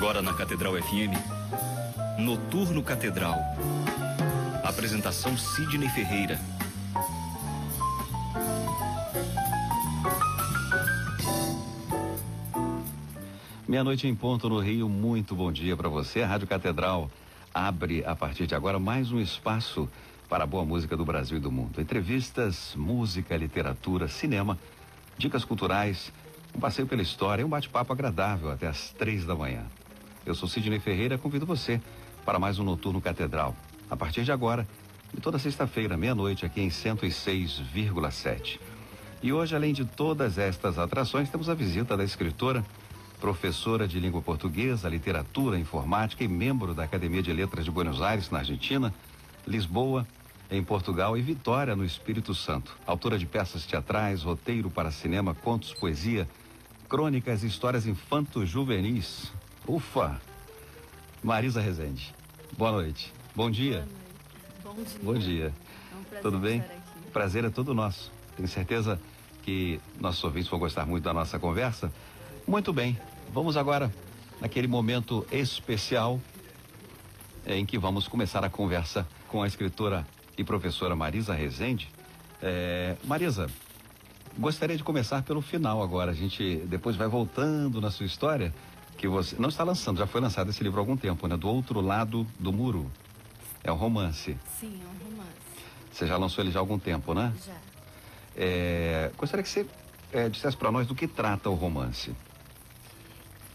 Agora na Catedral FM, Noturno Catedral. Apresentação Sidney Ferreira. Meia-noite em ponto no Rio, muito bom dia para você. A Rádio Catedral abre a partir de agora mais um espaço para a boa música do Brasil e do mundo. Entrevistas, música, literatura, cinema, dicas culturais, um passeio pela história e um bate-papo agradável até às 3 da manhã. Eu sou Sidney Ferreira, convido você para mais um Noturno Catedral, a partir de agora e toda sexta-feira, meia-noite, aqui em 106,7. E hoje, além de todas estas atrações, temos a visita da escritora, professora de língua portuguesa, literatura, informática e membro da Academia de Letras de Buenos Aires, na Argentina, Lisboa, em Portugal e Vitória, no Espírito Santo. Autora de peças teatrais, roteiro para cinema, contos, poesia, crônicas e histórias infanto-juvenis. Ufa! Marisa Rezende. Boa noite. Bom dia. Boa noite. Bom dia. É um prazer Tudo bem? estar aqui. Prazer é todo nosso. Tenho certeza que nossos ouvintes vão gostar muito da nossa conversa. Muito bem. Vamos agora naquele momento especial em que vamos começar a conversa com a escritora e professora Marisa Rezende. Marisa, gostaria de começar pelo final agora. A gente depois vai voltando na sua história, que você não está lançando, já foi lançado esse livro há algum tempo, né? Do Outro Lado do Muro. É um romance. Sim, é um romance. Você já lançou ele já há algum tempo, né? Já. Gostaria que você dissesse para nós do que trata o romance.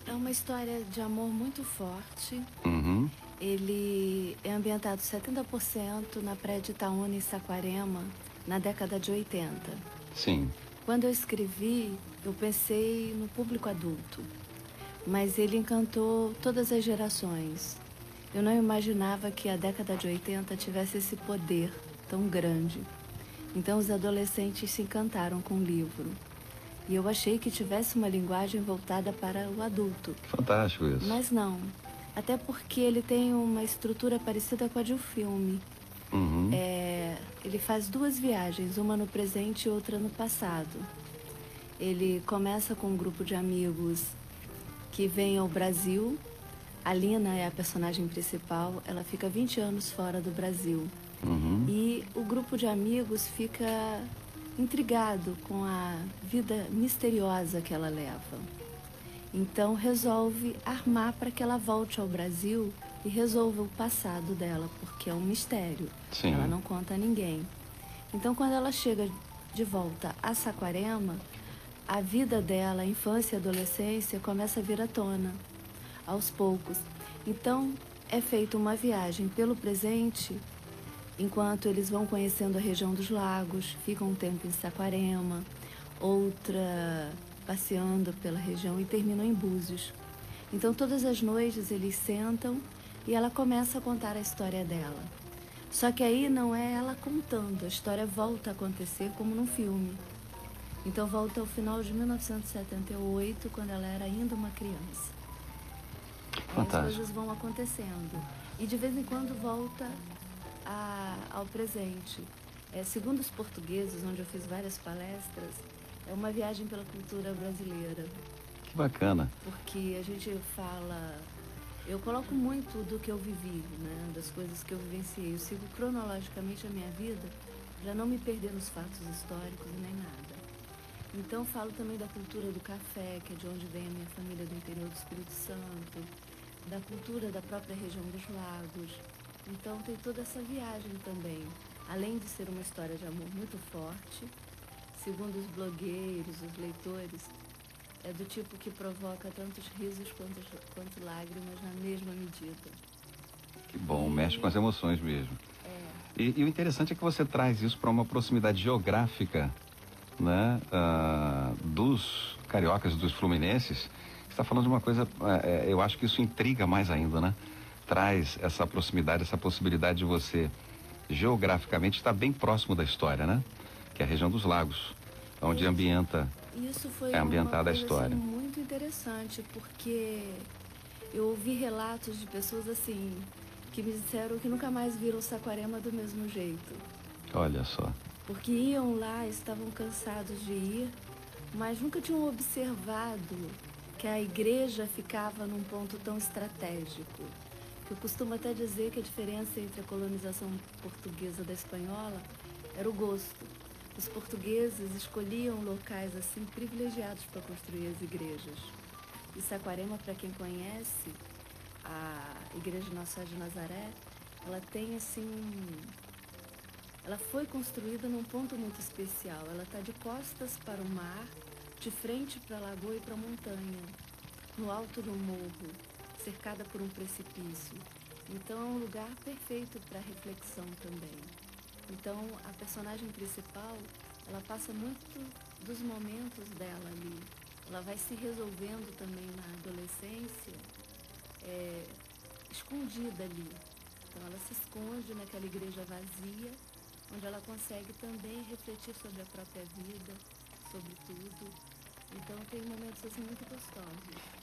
É uma história de amor muito forte. Uhum. Ele é ambientado 70% na praia de Itaúna, em Saquarema, na década de 80. Sim. Quando eu escrevi, eu pensei no público adulto, mas ele encantou todas as gerações. Eu não imaginava que a década de 80 tivesse esse poder tão grande. Então os adolescentes se encantaram com o livro. E eu achei que tivesse uma linguagem voltada para o adulto. Fantástico isso. Mas não. Até porque ele tem uma estrutura parecida com a de um filme. Uhum. Ele faz duas viagens, uma no presente e outra no passado. Ele começa com um grupo de amigos que vem ao Brasil. A Lina é a personagem principal, ela fica 20 anos fora do Brasil. Uhum. E o grupo de amigos fica intrigado com a vida misteriosa que ela leva. Então resolve armar para que ela volte ao Brasil e resolva o passado dela, porque é um mistério. Sim. Ela não conta a ninguém. Então quando ela chega de volta a Saquarema, a vida dela, a infância e a adolescência, começa a vir à tona, aos poucos. Então é feita uma viagem pelo presente, enquanto eles vão conhecendo a região dos lagos, ficam um tempo em Saquarema, outra passeando pela região e terminam em Búzios. Então todas as noites eles sentam e ela começa a contar a história dela. Só que aí não é ela contando, a história volta a acontecer como num filme. Então volta ao final de 1978, quando ela era ainda uma criança. Fantástico. As coisas vão acontecendo. E de vez em quando volta ao presente. Segundo os portugueses, onde eu fiz várias palestras, é uma viagem pela cultura brasileira. Que bacana. Porque a gente fala... Eu coloco muito do que eu vivi, né? Das coisas que eu vivenciei. Eu sigo cronologicamente a minha vida para não me perder nos fatos históricos e nem nada. Então falo também da cultura do café, que é de onde vem a minha família do interior do Espírito Santo, da cultura da própria região dos lagos. Então tem toda essa viagem também. Além de ser uma história de amor muito forte, segundo os blogueiros, os leitores, é do tipo que provoca tantos risos quanto lágrimas na mesma medida. Que bom, mexe com as emoções mesmo. E o interessante é que você traz isso para uma proximidade geográfica, né, dos cariocas, dos fluminenses. Você está falando de uma coisa, eu acho que isso intriga mais ainda, né? Traz essa proximidade, essa possibilidade de você geograficamente estar bem próximo da história, né? Que é a região dos lagos, onde Isso foi ambientada a história. Assim, muito interessante, porque eu ouvi relatos de pessoas assim que me disseram que nunca mais viram Saquarema do mesmo jeito. Olha só. Porque iam lá, estavam cansados de ir, mas nunca tinham observado que a igreja ficava num ponto tão estratégico. Eu costumo até dizer que a diferença entre a colonização portuguesa da espanhola era o gosto. Os portugueses escolhiam locais assim privilegiados para construir as igrejas. E Saquarema, para quem conhece, a Igreja Nossa Senhora de Nazaré, ela tem assim ela foi construída num ponto muito especial. Ela está de costas para o mar, de frente para a lagoa e para a montanha, no alto do morro, cercada por um precipício. Então é um lugar perfeito para reflexão também. Então a personagem principal, ela passa muito dos momentos dela ali. Ela vai se resolvendo também na adolescência, escondida ali. Então ela se esconde naquela igreja vazia, onde ela consegue também refletir sobre a própria vida, sobre tudo. Então tem momentos assim muito gostosos.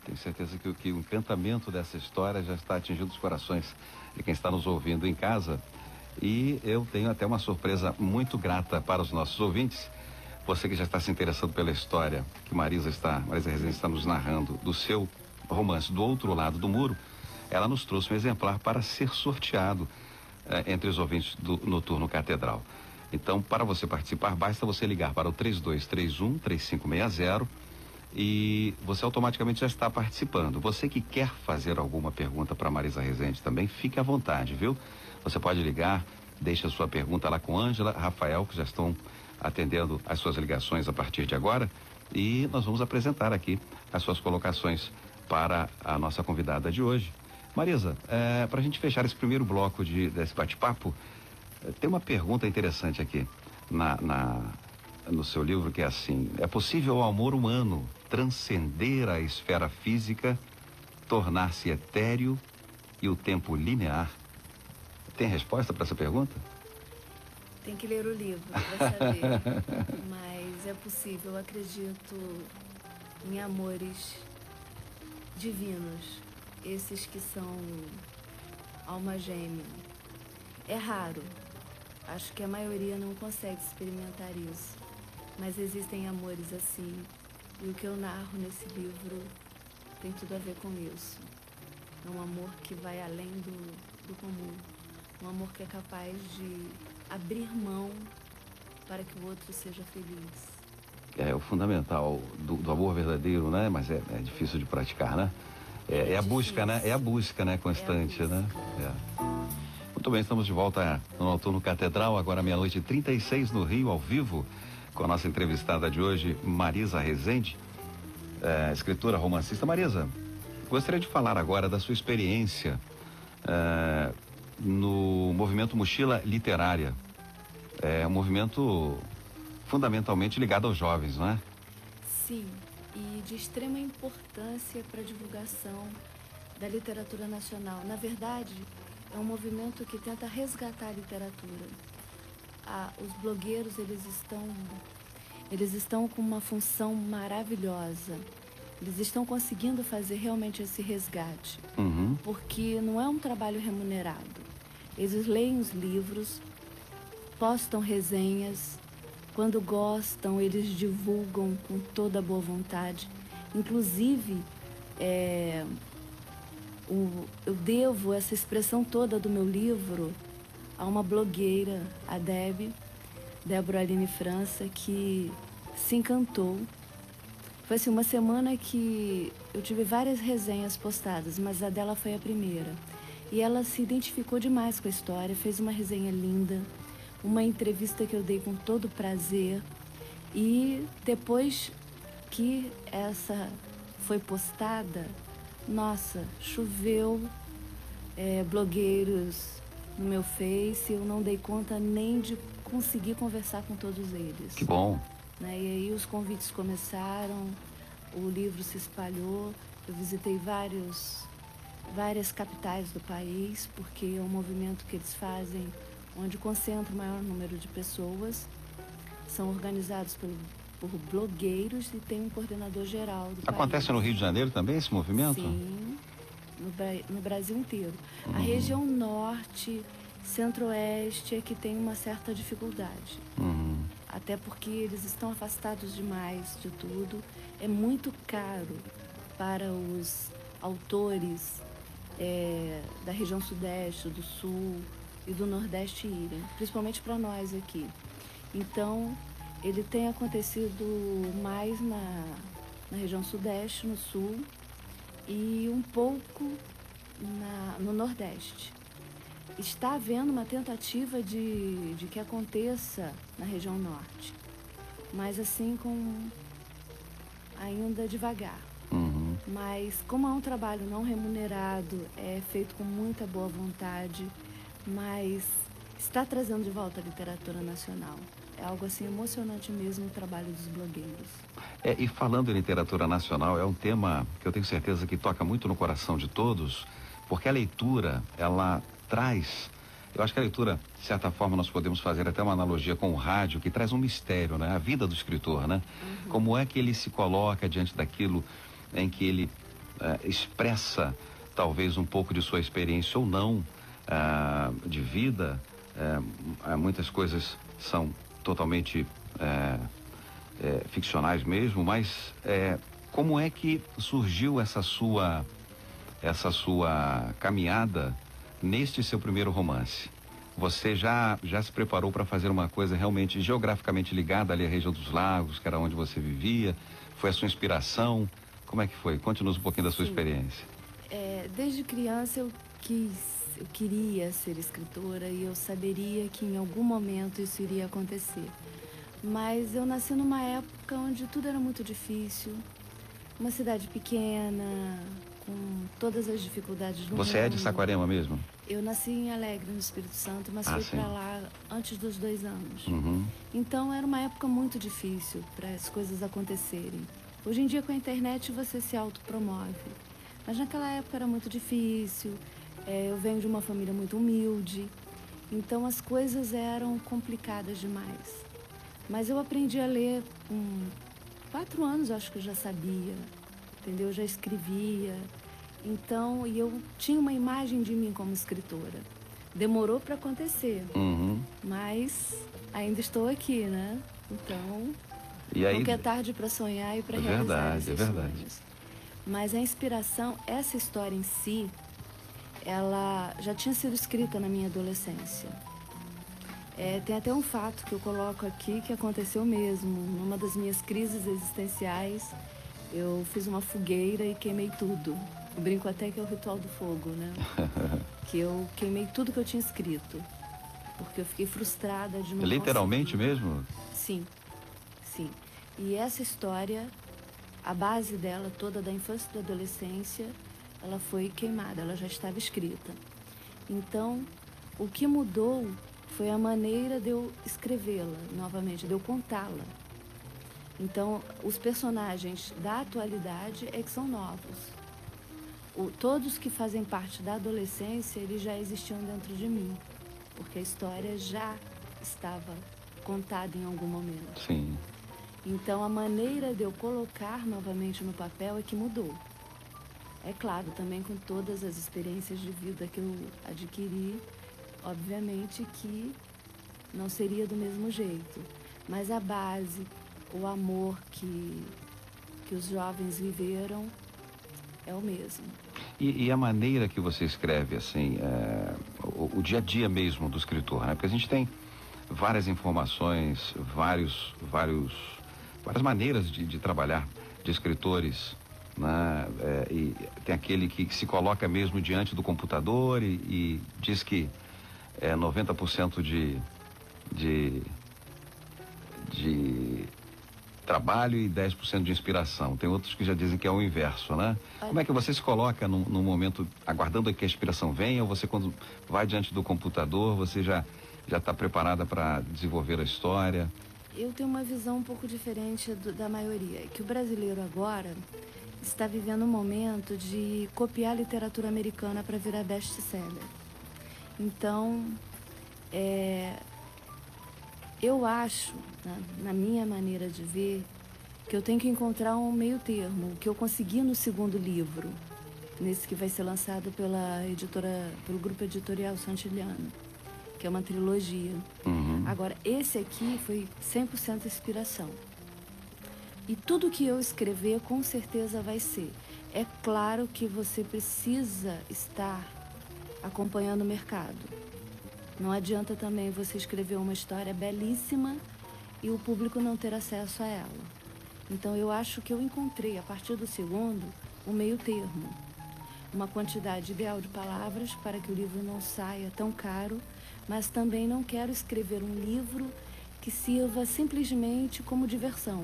Tenho certeza que o encantamento dessa história já está atingindo os corações de quem está nos ouvindo em casa. E eu tenho até uma surpresa muito grata para os nossos ouvintes. Você que já está se interessando pela história que Marisa Rezende está nos narrando do seu romance Do Outro Lado do Muro, ela nos trouxe um exemplar para ser sorteado entre os ouvintes do Noturno Catedral. Então, para você participar, basta você ligar para o 3231-3560 e você automaticamente já está participando. Você que quer fazer alguma pergunta para Marisa Rezende também, fique à vontade, viu? Você pode ligar, deixa a sua pergunta lá com Ângela, Rafael, que já estão atendendo as suas ligações a partir de agora, e nós vamos apresentar aqui as suas colocações para a nossa convidada de hoje. Marisa, para a gente fechar esse primeiro bloco desse bate-papo, tem uma pergunta interessante aqui no seu livro, que é assim: é possível ao amor humano transcender a esfera física, tornar-se etéreo e o tempo linear? Tem resposta para essa pergunta? Tem que ler o livro para saber. Mas é possível, eu acredito em amores divinos, esses que são alma gêmea. É raro, acho que a maioria não consegue experimentar isso, mas existem amores assim, e o que eu narro nesse livro tem tudo a ver com isso. É um amor que vai além do comum, um amor que é capaz de abrir mão para que o outro seja feliz. É o fundamental do amor verdadeiro, né? Mas é difícil de praticar, né? É a busca, né? É a busca, né? Constante, né? Muito bem, estamos de volta no Noturno Catedral, agora 00:36 no Rio, ao vivo, com a nossa entrevistada de hoje, Marisa Rezende, escritora, romancista. Marisa, gostaria de falar agora da sua experiência no movimento Mochila Literária. É um movimento fundamentalmente ligado aos jovens, não é? Sim, e de extrema importância para a divulgação da literatura nacional. Na verdade, é um movimento que tenta resgatar a literatura. Os blogueiros, eles estão com uma função maravilhosa. Eles estão conseguindo fazer realmente esse resgate, porque não é um trabalho remunerado. Eles leem os livros, postam resenhas, quando gostam, eles divulgam com toda a boa vontade. Inclusive, eu devo essa expressão toda do meu livro a uma blogueira, a Débora Aline França, que se encantou. Foi assim, uma semana que eu tive várias resenhas postadas, mas a dela foi a primeira. E ela se identificou demais com a história, fez uma resenha linda, uma entrevista que eu dei com todo prazer. E depois que essa foi postada, nossa, choveu blogueiros no meu Face, eu não dei conta nem de conseguir conversar com todos eles. Que bom. E aí os convites começaram, o livro se espalhou, eu visitei várias capitais do país, porque é um movimento que eles fazem onde concentra o maior número de pessoas, são organizados por blogueiros e tem um coordenador geral do país. Acontece no Rio de Janeiro também esse movimento? Sim, no Brasil inteiro. A região norte, centro-oeste é que tem uma certa dificuldade. Até porque eles estão afastados demais de tudo. É muito caro para os autores da região Sudeste, do Sul e do Nordeste irem, principalmente para nós aqui. Então, ele tem acontecido mais na região Sudeste, no Sul e um pouco no Nordeste. Está havendo uma tentativa de que aconteça na região Norte, mas assim ainda devagar. Uhum. Mas como é um trabalho não remunerado, é feito com muita boa vontade, mas está trazendo de volta a literatura nacional. É algo assim emocionante mesmo o trabalho dos blogueiros. E falando em literatura nacional, é um tema que eu tenho certeza que toca muito no coração de todos, porque a leitura, ela traz... Eu acho que a leitura, de certa forma, nós podemos fazer até uma analogia com o rádio, que traz um mistério, né? A vida do escritor, né? Uhum. Como é que ele se coloca diante daquilo em que ele expressa talvez um pouco de sua experiência ou não de vida. Muitas coisas são totalmente ficcionais mesmo, mas como é que surgiu essa sua caminhada neste seu primeiro romance? Você já se preparou para fazer uma coisa realmente geograficamente ligada ali à região dos lagos, que era onde você vivia? Foi a sua inspiração? Como é que foi? Conte-nos um pouquinho da sua experiência. Desde criança eu queria ser escritora e eu saberia que em algum momento isso iria acontecer. Mas eu nasci numa época onde tudo era muito difícil, uma cidade pequena, com todas as dificuldades do mundo. Você é de Saquarema mesmo? Eu nasci em Alegre, no Espírito Santo, mas fui para lá antes dos 2 anos. Uhum. Então era uma época muito difícil para as coisas acontecerem. Hoje em dia com a internet você se autopromove, mas naquela época era muito difícil. Eu venho de uma família muito humilde, então as coisas eram complicadas demais. Mas eu aprendi a ler com 4 anos, acho que eu já sabia, entendeu? Eu já escrevia. Então, e eu tinha uma imagem de mim como escritora. Demorou para acontecer, mas ainda estou aqui, né? Então, e aí... nunca é tarde para sonhar e para realizar esses sonhos. Mas a inspiração, essa história em si, ela já tinha sido escrita na minha adolescência. Tem até um fato que eu coloco aqui que aconteceu mesmo. Numa das minhas crises existenciais, eu fiz uma fogueira e queimei tudo. Eu brinco até que é o ritual do fogo, né? Que eu queimei tudo que eu tinha escrito. Porque eu fiquei frustrada de não Literalmente conseguir. mesmo? Sim, sim. E essa história, a base dela toda, da infância e da adolescência, ela foi queimada, ela já estava escrita. Então, o que mudou foi a maneira de eu escrevê-la novamente, de eu contá-la. Então, os personagens da atualidade é que são novos. Todos que fazem parte da adolescência, eles já existiam dentro de mim, porque a história já estava contada em algum momento. Sim. Então, a maneira de eu colocar novamente no papel é que mudou. É claro, também com todas as experiências de vida que eu adquiri, obviamente que não seria do mesmo jeito. Mas a base, o amor que os jovens viveram é o mesmo. E a maneira que você escreve, assim, o dia a dia mesmo do escritor, né? Porque a gente tem várias informações, várias maneiras de trabalhar de escritores, né? E tem aquele que se coloca mesmo diante do computador e diz que 90% de trabalho e 10% de inspiração. Tem outros que já dizem que é o inverso, né? Como é que você se coloca num momento aguardando que a inspiração venha, ou você, quando vai diante do computador, você já está preparada para desenvolver a história? Eu tenho uma visão um pouco diferente da maioria, que o brasileiro agora está vivendo um momento de copiar a literatura americana para virar best-seller. Então, eu acho, na minha maneira de ver, que eu tenho que encontrar um meio termo, o que eu consegui no segundo livro, nesse que vai ser lançado pelo grupo editorial Santillana, que é uma trilogia. Agora, esse aqui foi 100% inspiração. E tudo que eu escrever, com certeza vai ser. É claro que você precisa estar acompanhando o mercado. Não adianta também você escrever uma história belíssima e o público não ter acesso a ela. Então eu acho que eu encontrei, a partir do segundo, um meio termo. Uma quantidade ideal de palavras para que o livro não saia tão caro, mas também não quero escrever um livro que sirva simplesmente como diversão.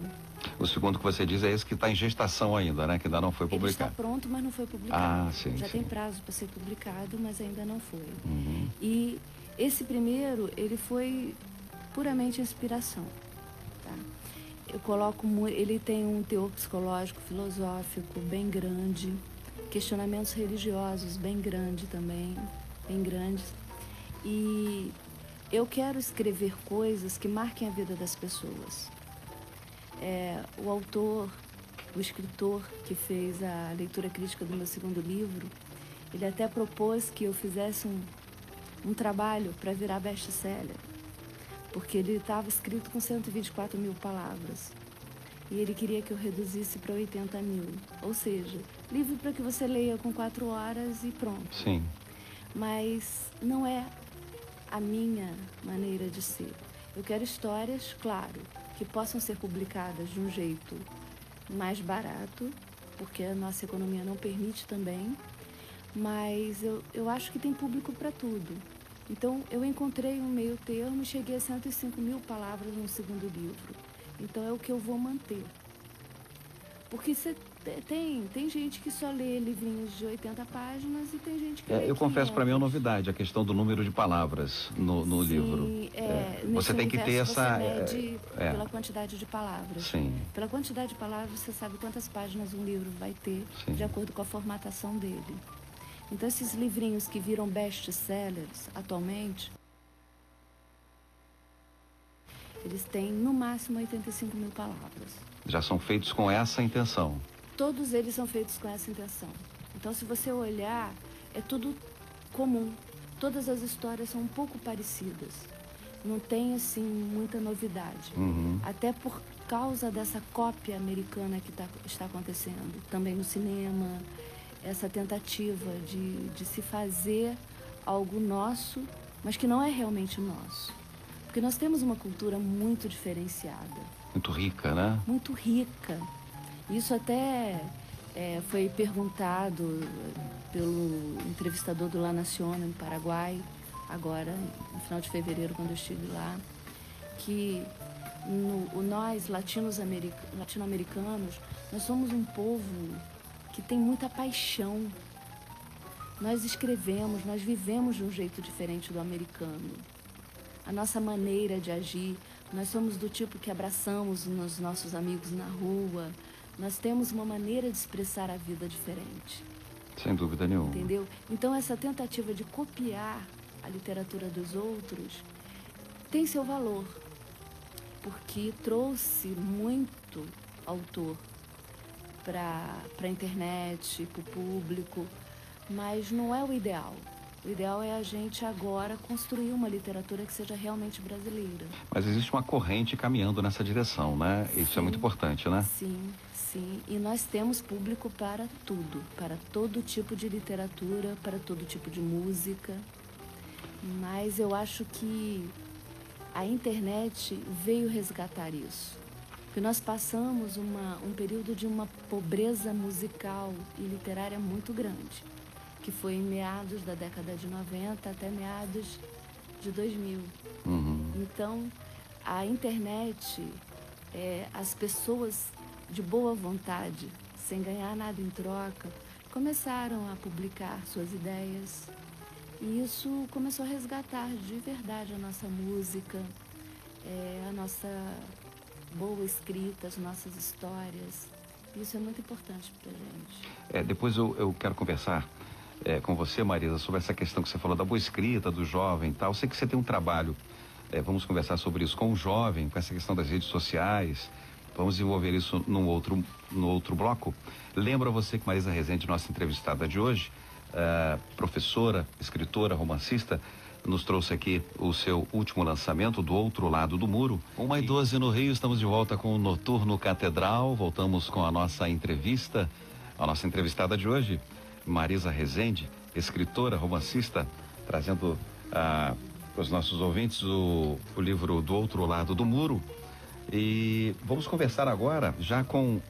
O segundo que você diz é esse que está em gestação ainda, né? Que ainda não foi Ele publicado. está pronto, mas não foi publicado. Ah, sim, Já sim. tem prazo para ser publicado, mas ainda não foi. Uhum. E esse primeiro, ele foi puramente inspiração. Tá? Eu coloco, ele tem um teor psicológico, filosófico bem grande, questionamentos religiosos bem grande também, bem grandes. E eu quero escrever coisas que marquem a vida das pessoas. O autor, o escritor que fez a leitura crítica do meu segundo livro, ele até propôs que eu fizesse um trabalho para virar best-seller, porque ele estava escrito com 124 mil palavras e ele queria que eu reduzisse para 80 mil, ou seja, livro para que você leia com 4 horas e pronto. Sim. Mas não é a minha maneira de ser. Eu quero histórias, claro, que possam ser publicadas de um jeito mais barato, porque a nossa economia não permite também, mas eu acho que tem público para tudo. Então, eu encontrei um meio termo e cheguei a 105 mil palavras no segundo livro. Então, é o que eu vou manter. Porque tem gente que só lê livrinhos de 80 páginas e tem gente que lê Eu confesso, para mim é uma 500. novidade a questão do número de palavras no livro. Você tem que ter essa... Você mede pela quantidade de palavras. Sim. Pela quantidade de palavras, você sabe quantas páginas um livro vai ter, Sim. de acordo com a formatação dele. Então, esses livrinhos que viram best-sellers atualmente, eles têm no máximo 85 mil palavras. Já são feitos com essa intenção. Todos eles são feitos com essa intenção. Então, se você olhar, é tudo comum. Todas as histórias são um pouco parecidas. Não tem, assim, muita novidade. Uhum. Até por causa dessa cópia americana que está acontecendo. Também no cinema, essa tentativa de se fazer algo nosso, mas que não é realmente nosso. Porque nós temos uma cultura muito diferenciada. Muito rica, né? Muito rica. Isso até foi perguntado pelo entrevistador do La Nación, no Paraguai, agora, no final de fevereiro, quando eu estive lá, que nós, latino-americanos, nós somos um povo que tem muita paixão. Nós escrevemos, nós vivemos de um jeito diferente do americano. A nossa maneira de agir, nós somos do tipo que abraçamos os nossos amigos na rua. Nós temos uma maneira de expressar a vida diferente. Sem dúvida nenhuma. Entendeu? Então, essa tentativa de copiar a literatura dos outros tem seu valor, porque trouxe muito autor para a internet, para o público, mas não é o ideal. O ideal é a gente agora construir uma literatura que seja realmente brasileira. Mas existe uma corrente caminhando nessa direção, né? Isso é muito importante, né? Sim, sim. E nós temos público para tudo, para todo tipo de literatura, para todo tipo de música. Mas eu acho que a internet veio resgatar isso. Porque nós passamos um período de uma pobreza musical e literária muito grande, que foi em meados da década de 90 até meados de 2000. Uhum. Então, a internet, as pessoas de boa vontade, sem ganhar nada em troca, começaram a publicar suas ideias. E isso começou a resgatar de verdade a nossa música, a nossa boa escrita, as nossas histórias. Isso é muito importante para a gente. Depois eu quero conversar com você, Marisa, sobre essa questão que você falou da boa escrita, do jovem e tal. Eu sei que você tem um trabalho, vamos conversar sobre isso com o jovem, com essa questão das redes sociais. Vamos desenvolver isso no outro bloco. Lembra você que Marisa Rezende, nossa entrevistada de hoje, professora, escritora, romancista, nos trouxe aqui o seu último lançamento, Do Outro Lado do Muro. 1h12 no Rio, estamos de volta com o Noturno Catedral. Voltamos com a nossa entrevista A nossa entrevistada de hoje, Marisa Rezende, escritora, romancista, trazendo para os nossos ouvintes o livro Do Outro Lado do Muro. E vamos conversar agora já com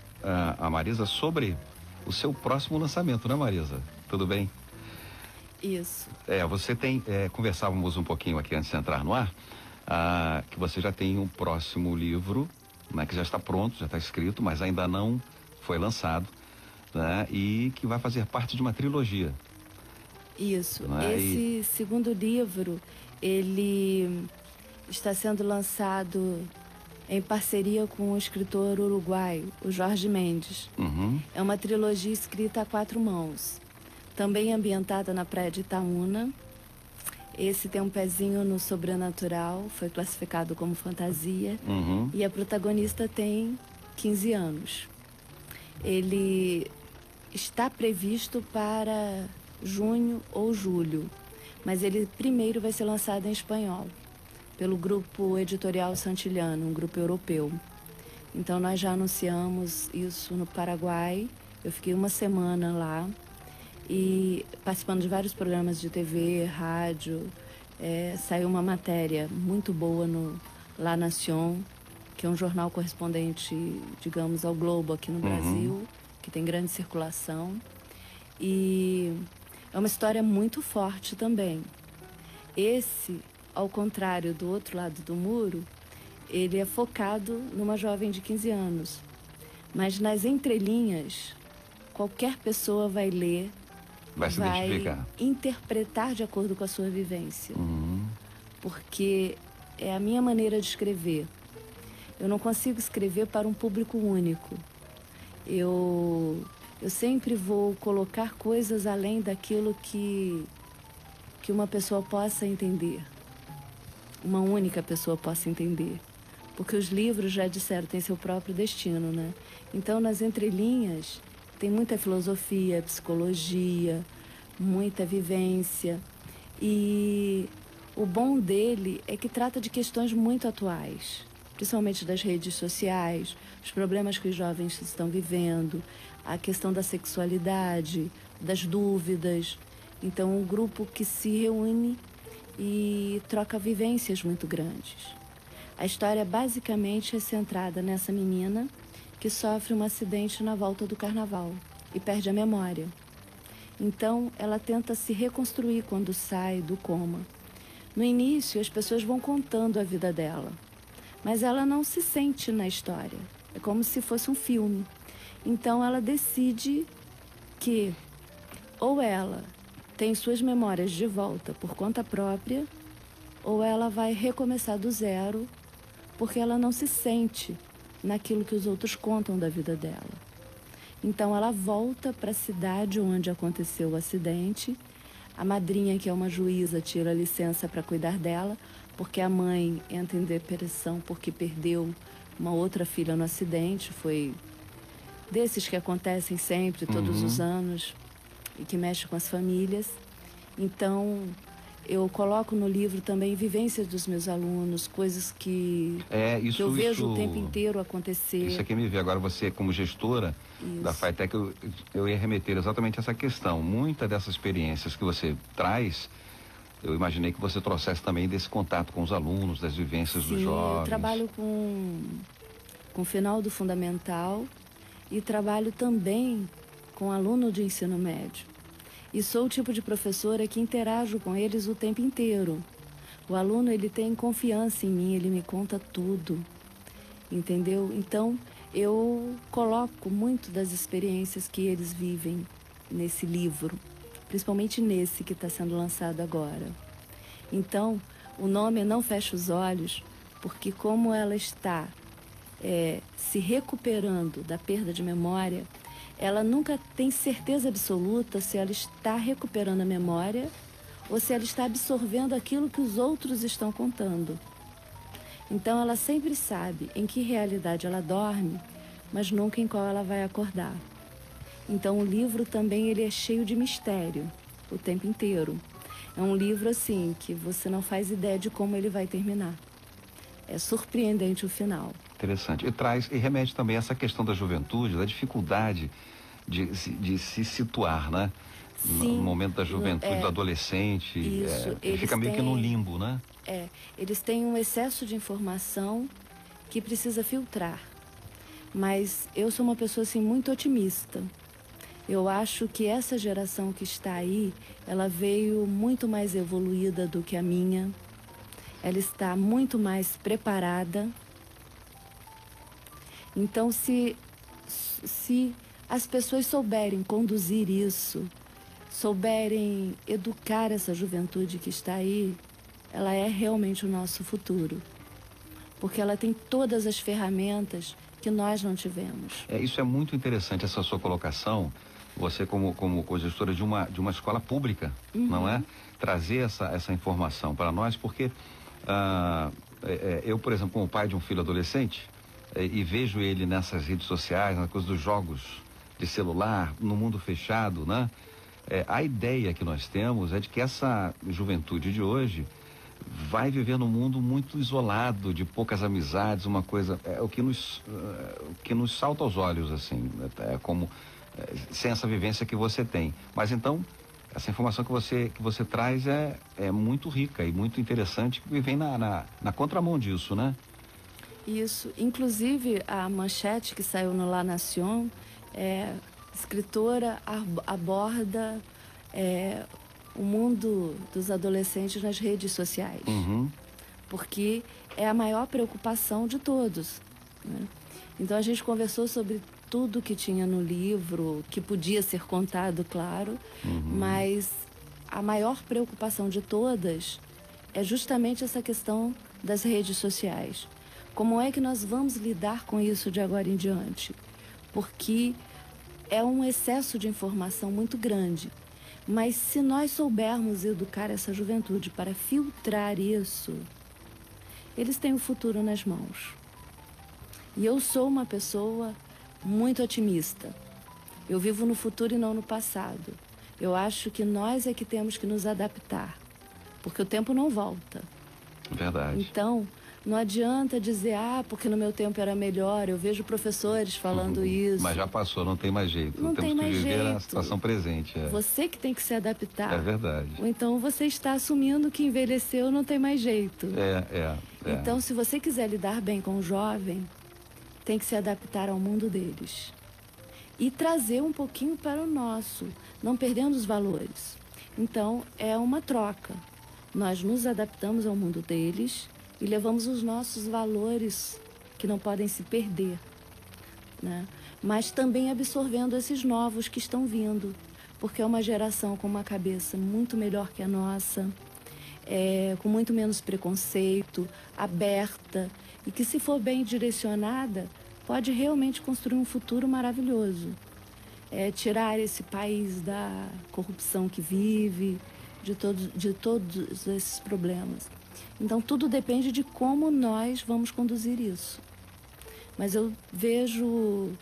a Marisa sobre o seu próximo lançamento, né, Marisa? Tudo bem? Isso. Você tem, conversávamos um pouquinho aqui antes de entrar no ar, que você já tem um próximo livro, né, que já está pronto, já está escrito, mas ainda não foi lançado, né, e que vai fazer parte de uma trilogia. Isso. Né? Esse segundo livro, ele está sendo lançado em parceria com o escritor uruguaio, o Jorge Mendes. Uhum. É uma trilogia escrita a 4 mãos, também ambientada na praia de Itaúna. Esse tem um pezinho no sobrenatural, foi classificado como fantasia, e a protagonista tem 15 anos. Ele está previsto para junho ou julho, mas ele primeiro vai ser lançado em espanhol, pelo grupo editorial Santillano, um grupo europeu. Então nós já anunciamos isso no Paraguai, eu fiquei uma semana lá, e participando de vários programas de TV, rádio. Saiu uma matéria muito boa no La Nación, que é um jornal correspondente, digamos, ao Globo aqui no Brasil, que tem grande circulação. E é uma história muito forte também. Esse, ao contrário do Outro Lado do Muro, ele é focado numa jovem de 15 anos. Mas nas entrelinhas, qualquer pessoa vai ler, vai se identificar, interpretar de acordo com a sua vivência. Porque é a minha maneira de escrever. Eu não consigo escrever para um público único. Eu sempre vou colocar coisas além daquilo que uma pessoa possa entender. Uma única pessoa possa entender. Porque os livros, já disseram, têm seu próprio destino, né? Então, nas entrelinhas, tem muita filosofia, psicologia, muita vivência. E o bom dele é que trata de questões muito atuais, principalmente das redes sociais, os problemas que os jovens estão vivendo, a questão da sexualidade, das dúvidas. Então, um grupo que se reúne e troca vivências muito grandes. A história basicamente é centrada nessa menina que sofre um acidente na volta do carnaval e perde a memória. Então, ela tenta se reconstruir quando sai do coma. No início, as pessoas vão contando a vida dela, mas ela não se sente na história. É como se fosse um filme. Então, ela decide que ou ela tem suas memórias de volta por conta própria, ou ela vai recomeçar do zero, porque ela não se sente naquilo que os outros contam da vida dela. Então ela volta para a cidade onde aconteceu o acidente. A madrinha, que é uma juíza, tira licença para cuidar dela, porque a mãe entra em depressão porque perdeu uma outra filha no acidente. Foi desses que acontecem sempre, todos os anos, e que mexe com as famílias. Então, eu coloco no livro também vivências dos meus alunos, coisas que eu vejo o tempo inteiro acontecer. Isso aqui me vê. Agora, você, como gestora da FATEC, eu ia remeter exatamente essa questão. Muitas dessas experiências que você traz, eu imaginei que você trouxesse também desse contato com os alunos, das vivências dos jovens. Eu trabalho com o final do fundamental e trabalho também com aluno de ensino médio. E sou o tipo de professora que interajo com eles o tempo inteiro. O aluno, ele tem confiança em mim, ele me conta tudo, entendeu? Então, eu coloco muito das experiências que eles vivem nesse livro, principalmente nesse que está sendo lançado agora. Então, o nome é Não Feche os Olhos, porque como ela está se recuperando da perda de memória, ela nunca tem certeza absoluta se ela está recuperando a memória ou se ela está absorvendo aquilo que os outros estão contando. Então, ela sempre sabe em que realidade ela dorme, mas nunca em qual ela vai acordar. Então, o livro também ele é cheio de mistério o tempo inteiro. É um livro, assim, que você não faz ideia de como ele vai terminar. É surpreendente o final. Interessante. E remete também a essa questão da juventude, da dificuldade de se situar, né? Sim, No momento da juventude, do adolescente. Isso, Ele fica meio que no limbo, né? Eles têm um excesso de informação que precisa filtrar. Mas eu sou uma pessoa assim muito otimista. Eu acho que essa geração que está aí, ela veio muito mais evoluída do que a minha. Ela está muito mais preparada. Então, se as pessoas souberem conduzir isso, souberem educar essa juventude que está aí, ela é realmente o nosso futuro. Porque ela tem todas as ferramentas que nós não tivemos. Isso é muito interessante, essa sua colocação. Você como gestora de uma escola pública, não é? Trazer essa informação para nós, porque eu, por exemplo, como pai de um filho adolescente, e vejo ele nessas redes sociais, na coisa dos jogos de celular, no mundo fechado, né? A ideia que nós temos é de que essa juventude de hoje vai viver num mundo muito isolado, de poucas amizades, uma coisa, o que nos salta aos olhos, assim, sem essa vivência que você tem. Mas então, essa informação que você traz é muito rica e muito interessante, e vem na contramão disso, né? Isso. Inclusive, a manchete que saiu no La Nation, escritora aborda o mundo dos adolescentes nas redes sociais. Porque é a maior preocupação de todos, né? Então, a gente conversou sobre tudo que tinha no livro, que podia ser contado, claro, mas a maior preocupação de todas é justamente essa questão das redes sociais. Como é que nós vamos lidar com isso de agora em diante? Porque é um excesso de informação muito grande. Mas se nós soubermos educar essa juventude para filtrar isso, eles têm o futuro nas mãos. E eu sou uma pessoa muito otimista. Eu vivo no futuro e não no passado. Eu acho que nós é que temos que nos adaptar, porque o tempo não volta. Verdade. Então, não adianta dizer, porque no meu tempo era melhor. Eu vejo professores falando isso. Mas já passou, não tem mais jeito. Não tem mais jeito. Temos que viver a situação presente. Você que tem que se adaptar. É verdade. Ou então você está assumindo que envelheceu, não tem mais jeito. Então, se você quiser lidar bem com o jovem, tem que se adaptar ao mundo deles. E trazer um pouquinho para o nosso, não perdendo os valores. Então, é uma troca. Nós nos adaptamos ao mundo deles e levamos os nossos valores que não podem se perder, né? Mas também absorvendo esses novos que estão vindo, porque é uma geração com uma cabeça muito melhor que a nossa, com muito menos preconceito, aberta, e que, se for bem direcionada, pode realmente construir um futuro maravilhoso. Tirar esse país da corrupção que vive, de todos esses problemas. Então, tudo depende de como nós vamos conduzir isso. Mas eu vejo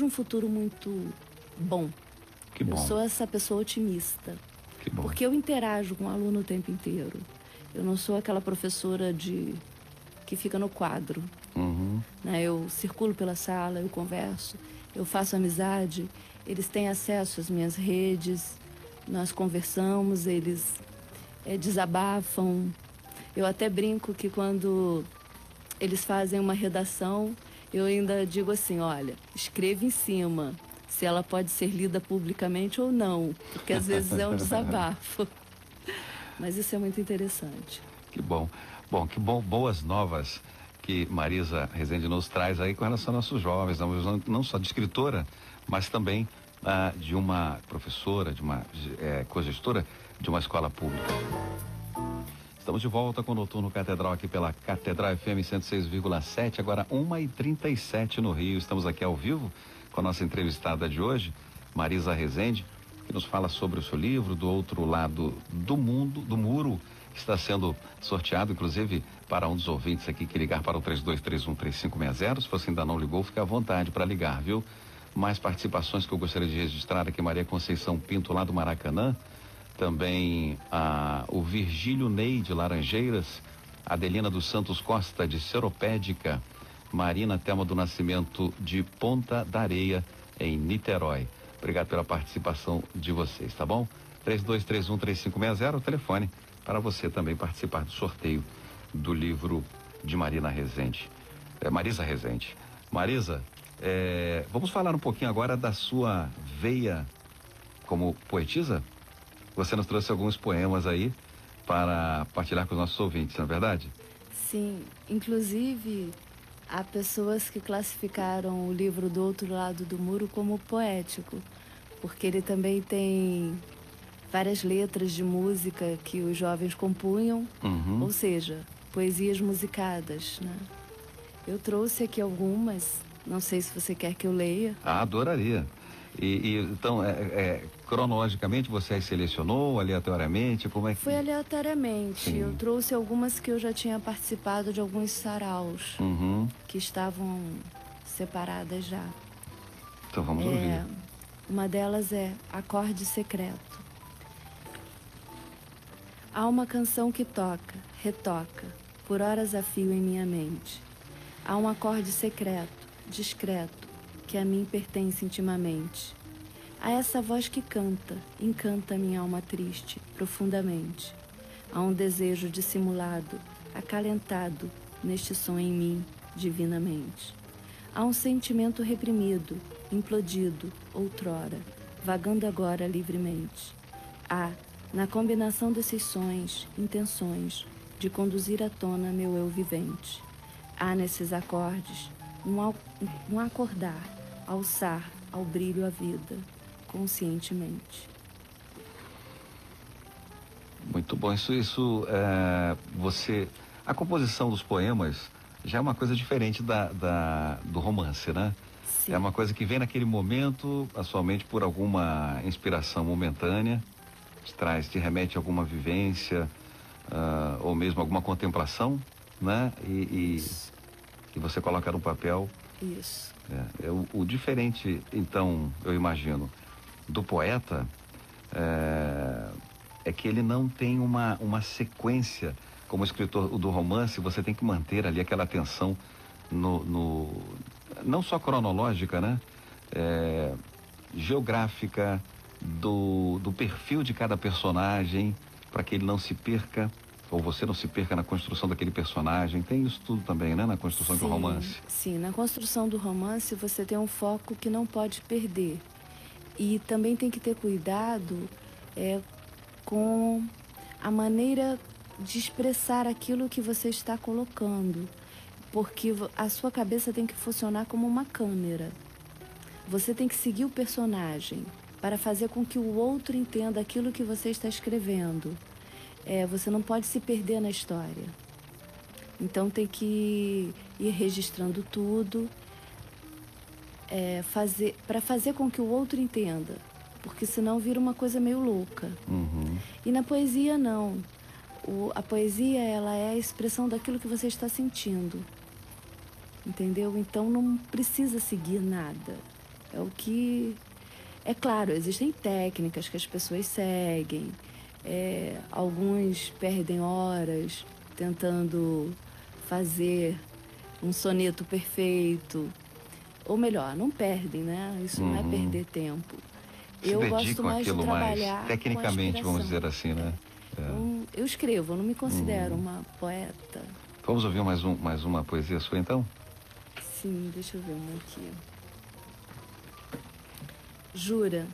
um futuro muito bom. Que bom. Eu sou essa pessoa otimista. Que bom. Porque eu interajo com o aluno o tempo inteiro. Eu não sou aquela professora que fica no quadro. Né? Eu circulo pela sala, eu converso, eu faço amizade. Eles têm acesso às minhas redes, nós conversamos, eles desabafam. Eu até brinco que quando eles fazem uma redação, eu ainda digo assim, olha, escreva em cima se ela pode ser lida publicamente ou não, porque às vezes é um desabafo. Mas isso é muito interessante. Que bom. Bom, que bom, boas novas que Marisa Rezende nos traz aí com relação aos nossos jovens, não só de escritora, mas também de uma professora, de uma cogestora de uma escola pública. Estamos de volta com o Noturno Catedral aqui pela Catedral FM 106,7, agora 1h37 no Rio. Estamos aqui ao vivo com a nossa entrevistada de hoje, Marisa Rezende, que nos fala sobre o seu livro, Do Outro Lado do Muro, que está sendo sorteado, inclusive, para um dos ouvintes aqui que ligar para o 3231-3560. Se você ainda não ligou, fique à vontade para ligar, viu? Mais participações que eu gostaria de registrar aqui, Maria Conceição Pinto, lá do Maracanã. Também o Virgílio Ney de Laranjeiras, Adelina dos Santos Costa de Seropédica, Marina Telma do Nascimento de Ponta da Areia, em Niterói. Obrigado pela participação de vocês, tá bom? 3231-3560, o telefone para você também participar do sorteio do livro de Marisa Rezende. Marisa, vamos falar um pouquinho agora da sua veia como poetisa? Você nos trouxe alguns poemas aí para partilhar com os nossos ouvintes, não é verdade? Sim, inclusive há pessoas que classificaram o livro Do Outro Lado do Muro como poético, porque ele também tem várias letras de música que os jovens compunham, ou seja, poesias musicadas, né? Eu trouxe aqui algumas, não sei se você quer que eu leia. Ah, adoraria. Então, cronologicamente você as selecionou, aleatoriamente, como é que... Foi aleatoriamente. Sim. Eu trouxe algumas que eu já tinha participado de alguns saraus, que estavam separadas já. Então vamos ouvir. Uma delas é Acorde Secreto. Há uma canção que toca, retoca, por horas a fio em minha mente. Há um acorde secreto, discreto, que a mim pertence intimamente. Há essa voz que canta, encanta minha alma triste, profundamente. Há um desejo dissimulado, acalentado, neste som em mim, divinamente. Há um sentimento reprimido, implodido, outrora, vagando agora livremente. Há, na combinação desses sons, intenções, de conduzir à tona meu eu vivente. Há nesses acordes um acordar, alçar ao brilho a vida, conscientemente. Muito bom, você... A composição dos poemas já é uma coisa diferente do romance, né? Sim. É uma coisa que vem naquele momento, a sua mente por alguma inspiração momentânea, te remete a alguma vivência, ou mesmo alguma contemplação, né? E você coloca no papel. Isso. O diferente, então, eu imagino, do poeta é que ele não tem uma sequência. Como escritor do romance, você tem que manter ali aquela atenção não só cronológica, né? Geográfica, do perfil de cada personagem, para que ele não se perca, ou você não se perca na construção daquele personagem. Tem isso tudo também, né? Na construção do romance. Sim, na construção do romance você tem um foco que não pode perder. E também tem que ter cuidado com a maneira de expressar aquilo que você está colocando. Porque a sua cabeça tem que funcionar como uma câmera. Você tem que seguir o personagem para fazer com que o outro entenda aquilo que você está escrevendo. Você não pode se perder na história. Então tem que ir registrando tudo, para fazer com que o outro entenda, porque senão vira uma coisa meio louca. E na poesia não. A poesia, ela é a expressão daquilo que você está sentindo, entendeu? Então não precisa seguir nada. É claro, existem técnicas que as pessoas seguem. Alguns perdem horas tentando fazer um soneto perfeito. Ou melhor, não perdem, né? Isso não é perder tempo. Eu gosto mais de trabalhar mais tecnicamente, vamos dizer assim, né? Eu escrevo, eu não me considero uma poeta. Vamos ouvir mais uma poesia sua, então? Sim, deixa eu ver uma aqui. Jura,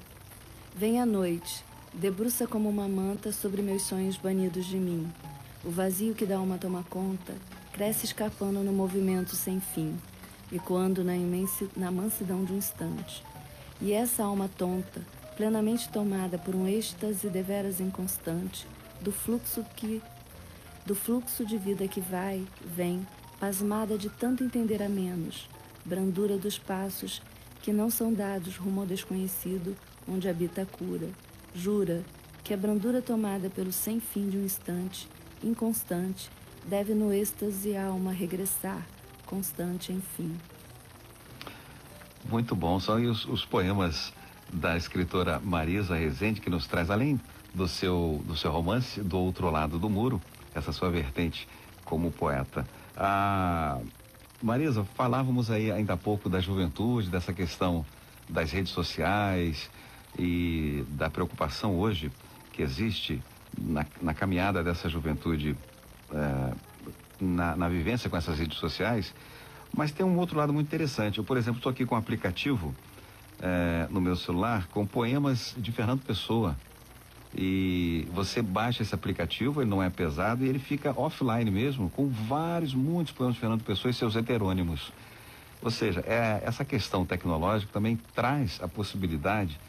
vem a noite, debruça como uma manta sobre meus sonhos banidos de mim. O vazio que da alma toma conta cresce escapando no movimento sem fim, ecoando na mansidão de um instante. E essa alma tonta, plenamente tomada por um êxtase deveras inconstante, do fluxo de vida que vai, vem, pasmada de tanto entender a menos, brandura dos passos que não são dados rumo ao desconhecido, onde habita a cura. Jura que a brandura tomada pelo sem fim de um instante, inconstante, deve no êxtase a alma regressar, constante enfim. Muito bom, são aí os poemas da escritora Marisa Rezende, que nos traz, além do seu romance, Do Outro Lado do Muro, essa sua vertente como poeta. Marisa, falávamos aí ainda há pouco da juventude, dessa questão das redes sociais e da preocupação hoje que existe na caminhada dessa juventude, na vivência com essas redes sociais. Mas tem um outro lado muito interessante. Eu, por exemplo, estou aqui com um aplicativo no meu celular com poemas de Fernando Pessoa. E você baixa esse aplicativo, ele não é pesado e ele fica offline mesmo, com muitos poemas de Fernando Pessoa e seus heterônimos. Ou seja, essa questão tecnológica também traz a possibilidade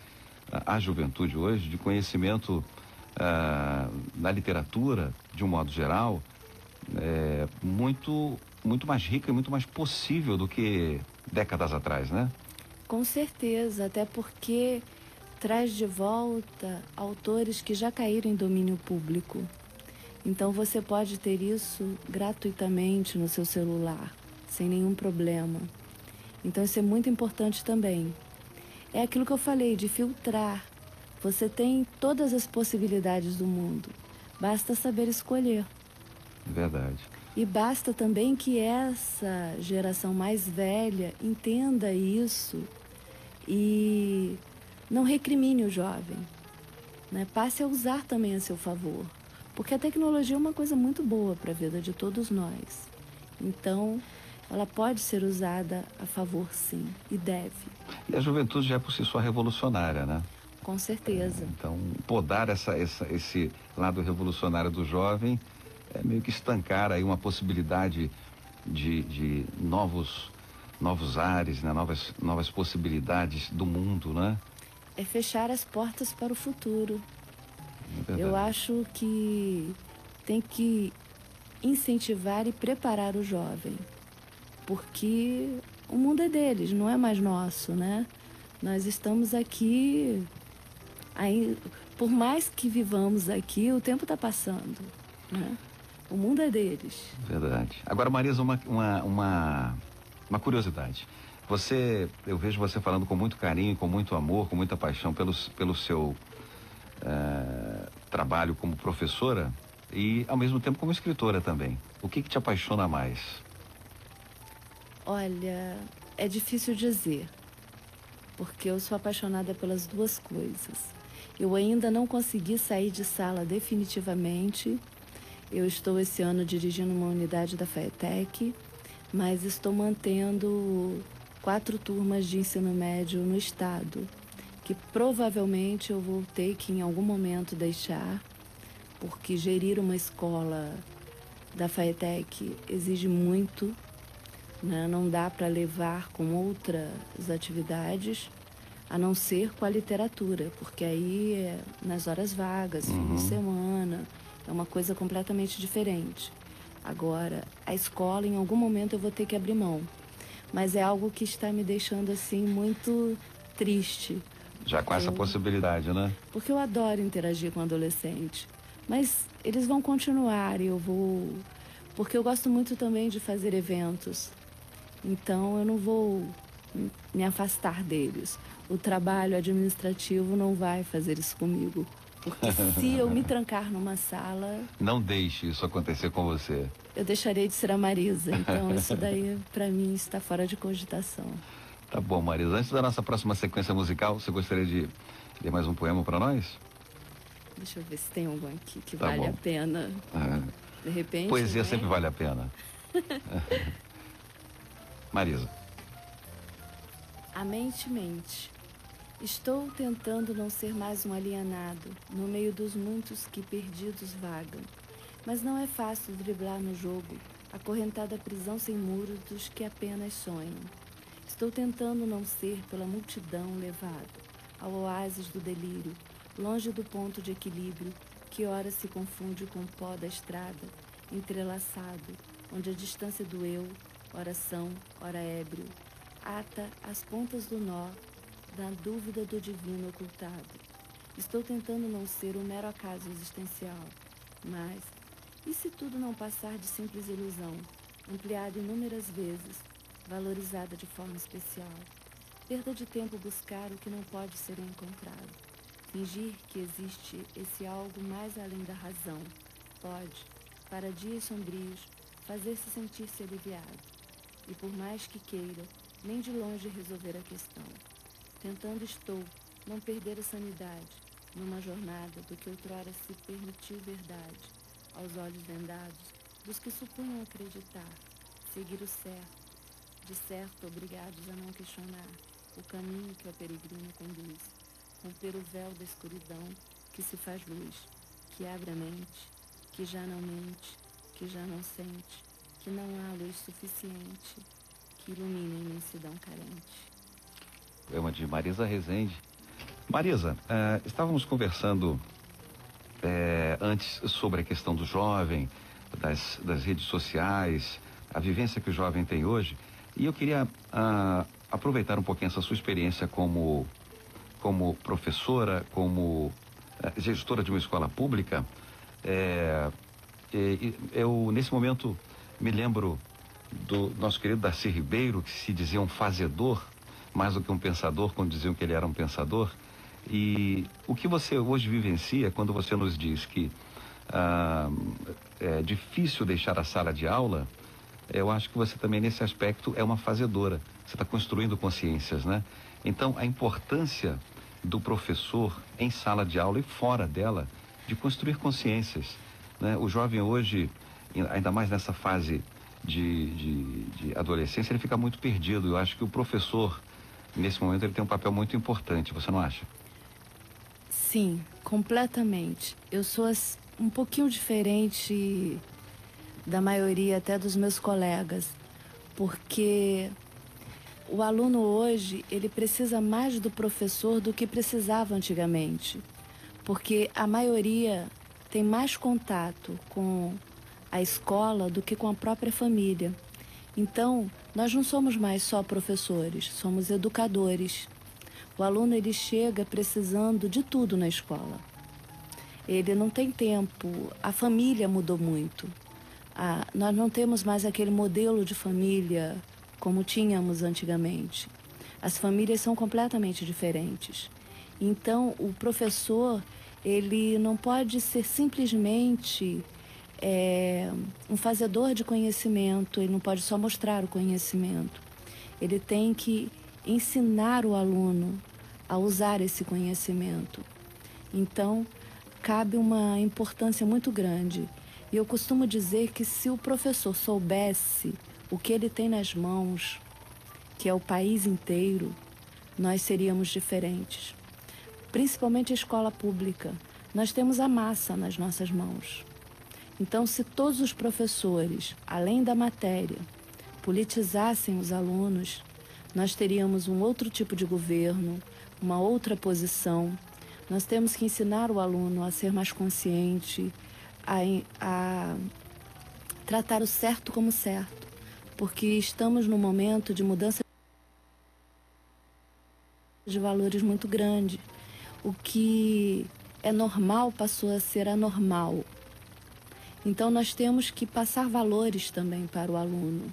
à juventude hoje de conhecimento na literatura, de um modo geral, muito mais rica e muito mais possível do que décadas atrás, né? Com certeza, até porque traz de volta autores que já caíram em domínio público. Então você pode ter isso gratuitamente no seu celular, sem nenhum problema. Então isso é muito importante também. É aquilo que eu falei, de filtrar. Você tem todas as possibilidades do mundo. Basta saber escolher. Verdade. E basta também que essa geração mais velha entenda isso e não recrimine o jovem, né? Passe a usar também a seu favor. Porque a tecnologia é uma coisa muito boa para a vida de todos nós. Então, ela pode ser usada a favor, sim, e deve. E a juventude já é por si só revolucionária, né? Com certeza. Então, podar esse lado revolucionário do jovem é meio que estancar aí uma possibilidade de novos ares, né? Novas possibilidades do mundo, né? É fechar as portas para o futuro. É Eu acho que tem que incentivar e preparar o jovem, porque o mundo é deles, não é mais nosso, né? Nós estamos aqui, aí, por mais que vivamos aqui, o tempo está passando, né? O mundo é deles. Verdade. Agora, Marisa, uma curiosidade. Eu vejo você falando com muito carinho, com muito amor, com muita paixão pelo seu trabalho como professora e, ao mesmo tempo, como escritora também. O que te apaixona mais? Olha, é difícil dizer, porque eu sou apaixonada pelas duas coisas. Eu ainda não consegui sair de sala definitivamente. Eu estou esse ano dirigindo uma unidade da FATEC, mas estou mantendo 4 turmas de ensino médio no estado, que provavelmente eu vou ter que em algum momento deixar, porque gerir uma escola da FATEC exige muito, né? Não dá para levar com outras atividades, a não ser com a literatura, porque aí é nas horas vagas, fim de semana, é uma coisa completamente diferente. Agora, a escola, em algum momento eu vou ter que abrir mão, mas é algo que está me deixando assim muito triste. Já com essa possibilidade, né? Porque eu adoro interagir com adolescente, mas eles vão continuar e eu vou... Porque eu gosto muito também de fazer eventos, então eu não vou me afastar deles. O trabalho administrativo não vai fazer isso comigo, porque se eu me trancar numa sala... Não deixe isso acontecer com você. Eu deixarei de ser a Marisa, então isso daí para mim está fora de cogitação. Tá bom, Marisa. Antes da nossa próxima sequência musical, você gostaria de ler mais um poema para nós? Deixa eu ver se tem algum aqui que Tá vale bom. a pena. De repente... Poesia né? sempre vale a pena. Marisa. A mente mente. Estou tentando não ser mais um alienado, no meio dos muitos que perdidos vagam. Mas não é fácil driblar no jogo, acorrentada à prisão sem muros dos que apenas sonham. Estou tentando não ser pela multidão levado ao oásis do delírio, longe do ponto de equilíbrio que ora se confunde com o pó da estrada, entrelaçado, onde a distância do eu, ora são, ora ébrio, ata as pontas do nó da dúvida do divino ocultado. Estou tentando não ser um mero acaso existencial, mas e se tudo não passar de simples ilusão, ampliada inúmeras vezes, valorizada de forma especial? Perda de tempo buscar o que não pode ser encontrado. Fingir que existe esse algo mais além da razão pode, para dias sombrios, fazer-se sentir-se aliviado. E por mais que queira, nem de longe resolver a questão. Tentando estou não perder a sanidade numa jornada do que outrora se permitiu verdade aos olhos vendados dos que supunham acreditar, seguir o certo, de certo obrigados a não questionar o caminho que ao peregrino conduz, romper o véu da escuridão que se faz luz, que abre a mente, que já não mente, que já não sente, que não há luz suficiente, que ilumine a imensidão carente. Poema de Marisa Rezende. Marisa, estávamos conversando antes sobre a questão do jovem, das redes sociais, a vivência que o jovem tem hoje, e eu queria aproveitar um pouquinho essa sua experiência como professora, como gestora de uma escola pública. Eu, nesse momento, me lembro do nosso querido Darcy Ribeiro, que se dizia um fazedor, mais do que um pensador, quando diziam que ele era um pensador. E o que você hoje vivencia quando você nos diz que é difícil deixar a sala de aula, eu acho que você também, nesse aspecto, é uma fazedora. Você está construindo consciências, né? Então, a importância do professor em sala de aula e fora dela, de construir consciências, né? O jovem hoje, ainda mais nessa fase de adolescência, ele fica muito perdido. Eu acho que o professor, nesse momento, ele tem um papel muito importante, você não acha? Sim, completamente. Eu sou um pouquinho diferente da maioria até dos meus colegas, porque o aluno hoje, ele precisa mais do professor do que precisava antigamente, porque a maioria tem mais contato com a escola do que com a própria família. Então, nós não somos mais só professores, somos educadores. O aluno, ele chega precisando de tudo na escola. Ele não tem tempo, a família mudou muito. Nós não temos mais aquele modelo de família como tínhamos antigamente. As famílias são completamente diferentes. Então, o professor, ele não pode ser simplesmente um fazedor de conhecimento, ele não pode só mostrar o conhecimento. Ele tem que ensinar o aluno a usar esse conhecimento. Então, cabe uma importância muito grande. E eu costumo dizer que se o professor soubesse o que ele tem nas mãos, que é o país inteiro, nós seríamos diferentes. Principalmente a escola pública. Nós temos a massa nas nossas mãos. Então, se todos os professores, além da matéria, politizassem os alunos, nós teríamos um outro tipo de governo, uma outra posição. Nós temos que ensinar o aluno a ser mais consciente, a tratar o certo como certo, porque estamos num momento de mudança de valores muito grande. O que é normal passou a ser anormal. Então, nós temos que passar valores também para o aluno,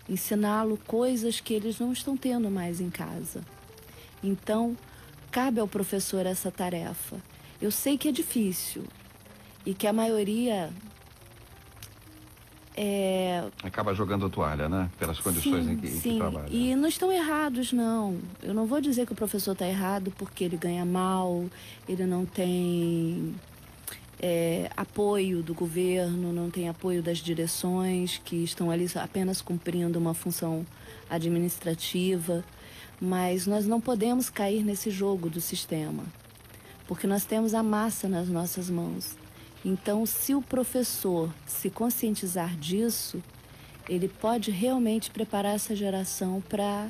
ensiná-lo coisas que eles não estão tendo mais em casa. Então, cabe ao professor essa tarefa. Eu sei que é difícil e que a maioria acaba jogando a toalha, né? Pelas condições em que trabalha. E não estão errados, não. Eu não vou dizer que o professor está errado porque ele ganha mal, ele não tem apoio do governo, não tem apoio das direções que estão ali apenas cumprindo uma função administrativa. Mas nós não podemos cair nesse jogo do sistema, porque nós temos a massa nas nossas mãos. Então, se o professor se conscientizar disso, ele pode realmente preparar essa geração para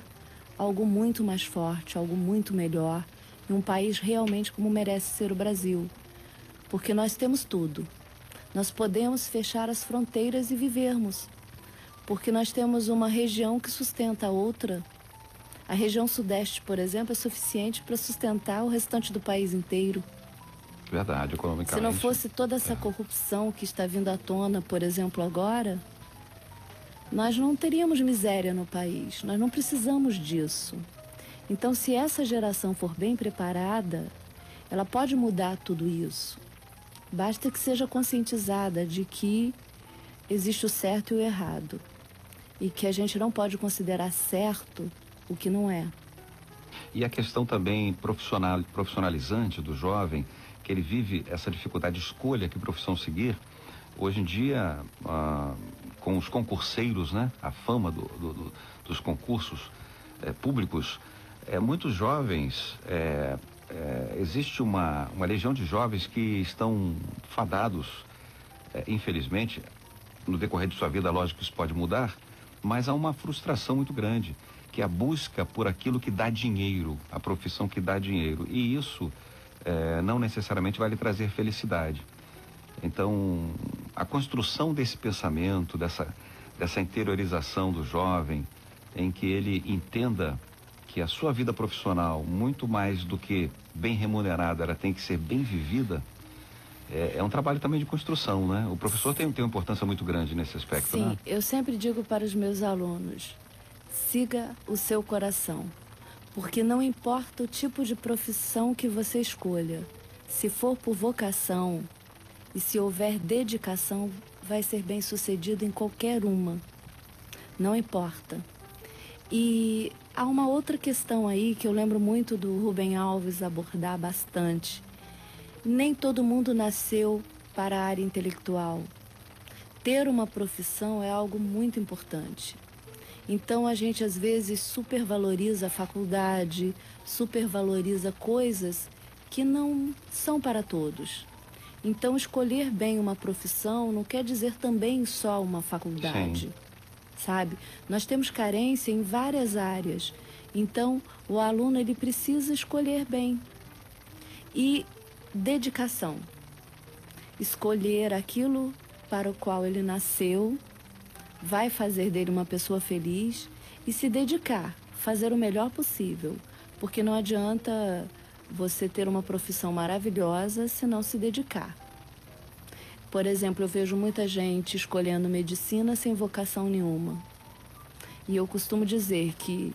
algo muito mais forte, algo muito melhor, e um país realmente como merece ser o Brasil. Porque nós temos tudo. Nós podemos fechar as fronteiras e vivermos, porque nós temos uma região que sustenta a outra. A região sudeste, por exemplo, é suficiente para sustentar o restante do país inteiro. Verdade, economicamente. Se não fosse toda essa corrupção que está vindo à tona, por exemplo, agora, nós não teríamos miséria no país. Nós não precisamos disso. Então, se essa geração for bem preparada, ela pode mudar tudo isso. Basta que seja conscientizada de que existe o certo e o errado. E que a gente não pode considerar certo o que não é. E a questão também profissionalizante do jovem, que ele vive essa dificuldade de escolha, que profissão seguir. Hoje em dia, com os concurseiros, né? A fama dos concursos públicos, muitos jovens, existe uma legião de jovens que estão fadados, infelizmente, no decorrer de sua vida, lógico que isso pode mudar, mas há uma frustração muito grande, que é a busca por aquilo que dá dinheiro, a profissão que dá dinheiro. E isso não necessariamente vai lhe trazer felicidade. Então, a construção desse pensamento, dessa interiorização do jovem, em que ele entenda que a sua vida profissional, muito mais do que bem remunerada, ela tem que ser bem vivida, é um trabalho também de construção, né? O professor tem uma importância muito grande nesse aspecto, Sim, né? eu sempre digo para os meus alunos, siga o seu coração, porque não importa o tipo de profissão que você escolha, se for por vocação e se houver dedicação, vai ser bem sucedido em qualquer uma, não importa. E há uma outra questão aí que eu lembro muito do Rubem Alves abordar bastante. Nem todo mundo nasceu para a área intelectual. Ter uma profissão é algo muito importante. Então a gente às vezes supervaloriza a faculdade, supervaloriza coisas que não são para todos. Então escolher bem uma profissão não quer dizer também só uma faculdade. Sim. Sabe? Nós temos carência em várias áreas. Então o aluno ele precisa escolher bem. E dedicação. Escolher aquilo para o qual ele nasceu, vai fazer dele uma pessoa feliz e se dedicar, fazer o melhor possível. Porque não adianta você ter uma profissão maravilhosa se não se dedicar. Por exemplo, eu vejo muita gente escolhendo medicina sem vocação nenhuma. E eu costumo dizer que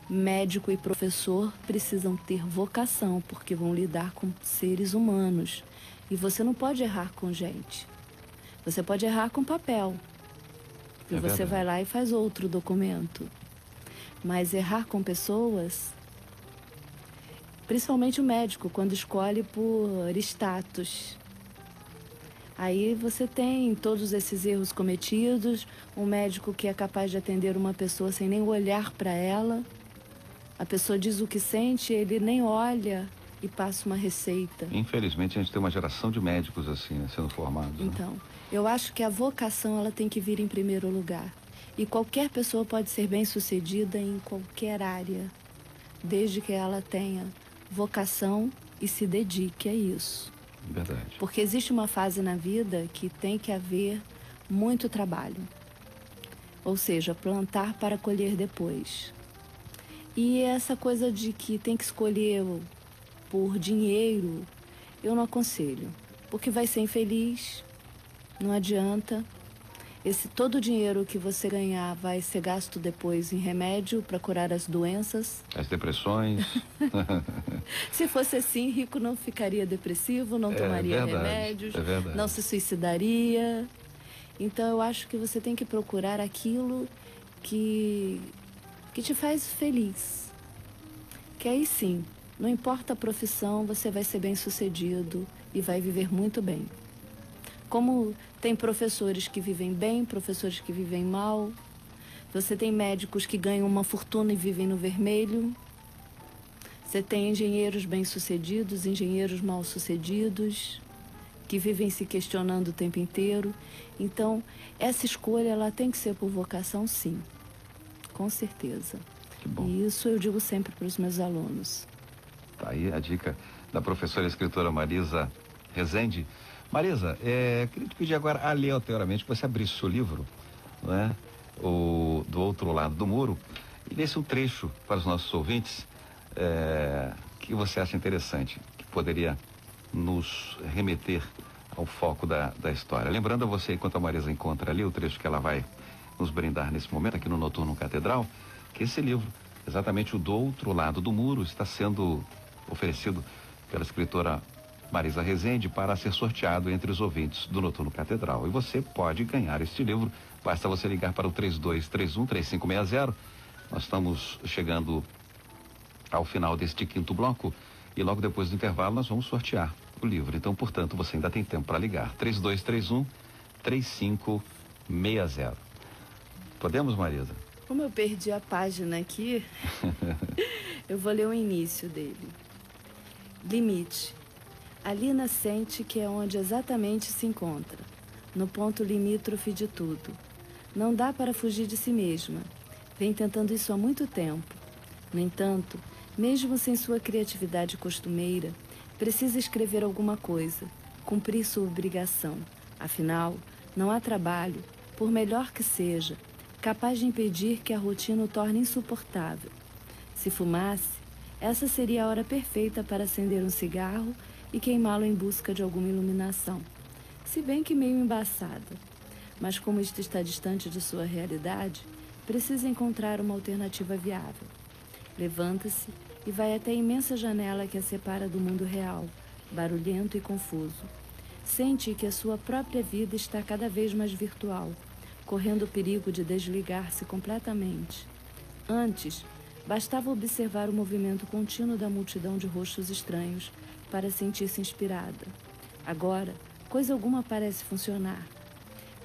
médico e professor precisam ter vocação, porque vão lidar com seres humanos. E você não pode errar com gente. Você pode errar com papel. E você vai lá e faz outro documento. Mas errar com pessoas, principalmente o médico, quando escolhe por status. Aí você tem todos esses erros cometidos, um médico que é capaz de atender uma pessoa sem nem olhar para ela. A pessoa diz o que sente, ele nem olha e passa uma receita. Infelizmente, a gente tem uma geração de médicos assim, né, sendo formados. Então, eu acho que a vocação ela tem que vir em primeiro lugar. E qualquer pessoa pode ser bem-sucedida em qualquer área, desde que ela tenha vocação e se dedique a isso. Verdade. Porque existe uma fase na vida que tem que haver muito trabalho. Ou seja, plantar para colher depois. E essa coisa de que tem que escolher por dinheiro, eu não aconselho. Porque vai ser infeliz, não adianta. Todo o dinheiro que você ganhar vai ser gasto depois em remédio para curar as doenças. As depressões. Se fosse assim, rico não ficaria depressivo, não tomaria remédios, não se suicidaria. Então eu acho que você tem que procurar aquilo que te faz feliz. Que aí sim, não importa a profissão, você vai ser bem-sucedido e vai viver muito bem. Como tem professores que vivem bem, professores que vivem mal. Você tem médicos que ganham uma fortuna e vivem no vermelho. Você tem engenheiros bem-sucedidos, engenheiros mal-sucedidos, que vivem se questionando o tempo inteiro. Então, essa escolha ela tem que ser por vocação, sim. Com certeza. Que bom. E isso eu digo sempre para os meus alunos. Tá aí a dica da professora e escritora Marisa Rezende. Marisa, queria te pedir agora, aleatoriamente, que você abrisse o seu livro, né? Do Outro Lado do Muro, e desse um trecho para os nossos ouvintes que você acha interessante, que poderia nos remeter ao foco da história. Lembrando a você, enquanto a Marisa encontra ali o trecho que ela vai nos brindar nesse momento, aqui no Noturno Catedral, que esse livro, exatamente o Do Outro Lado do Muro, está sendo oferecido pela escritora Marisa Rezende para ser sorteado entre os ouvintes do Noturno Catedral. E você pode ganhar este livro, basta você ligar para o 3231-3560. Nós estamos chegando ao final deste quinto bloco. E logo depois do intervalo nós vamos sortear o livro. Então, portanto, você ainda tem tempo para ligar. 3231-3560. Podemos, Marisa? Como eu perdi a página aqui, eu vou ler o início dele. Limite. Ali nascente que é onde exatamente se encontra, no ponto limítrofe de tudo. Não dá para fugir de si mesma. Vem tentando isso há muito tempo. No entanto, mesmo sem sua criatividade costumeira, precisa escrever alguma coisa, cumprir sua obrigação. Afinal, não há trabalho, por melhor que seja, capaz de impedir que a rotina o torne insuportável. Se fumasse, essa seria a hora perfeita para acender um cigarro e queimá-lo em busca de alguma iluminação. Se bem que meio embaçada. Mas como isto está distante de sua realidade, precisa encontrar uma alternativa viável. Levanta-se e vai até a imensa janela que a separa do mundo real, barulhento e confuso. Sente que a sua própria vida está cada vez mais virtual, correndo o perigo de desligar-se completamente. Antes, bastava observar o movimento contínuo da multidão de rostos estranhos para sentir-se inspirada. Agora, coisa alguma parece funcionar.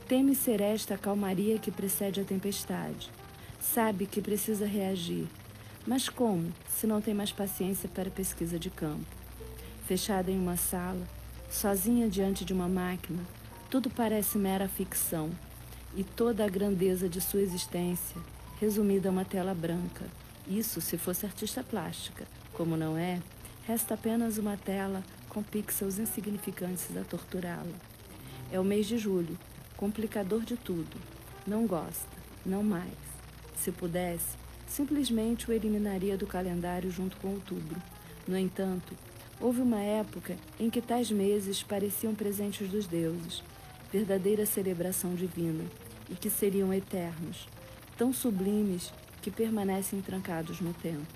Teme ser esta a calmaria que precede a tempestade. Sabe que precisa reagir. Mas como, se não tem mais paciência para a pesquisa de campo? Fechada em uma sala, sozinha diante de uma máquina, tudo parece mera ficção, e toda a grandeza de sua existência resumida a uma tela branca. Isso se fosse artista plástica. Como não é, resta apenas uma tela com pixels insignificantes a torturá-la. É o mês de julho, complicador de tudo. Não gosta, não mais. Se pudesse, simplesmente o eliminaria do calendário junto com outubro. No entanto, houve uma época em que tais meses pareciam presentes dos deuses, verdadeira celebração divina, e que seriam eternos, tão sublimes que permanecem trancados no tempo.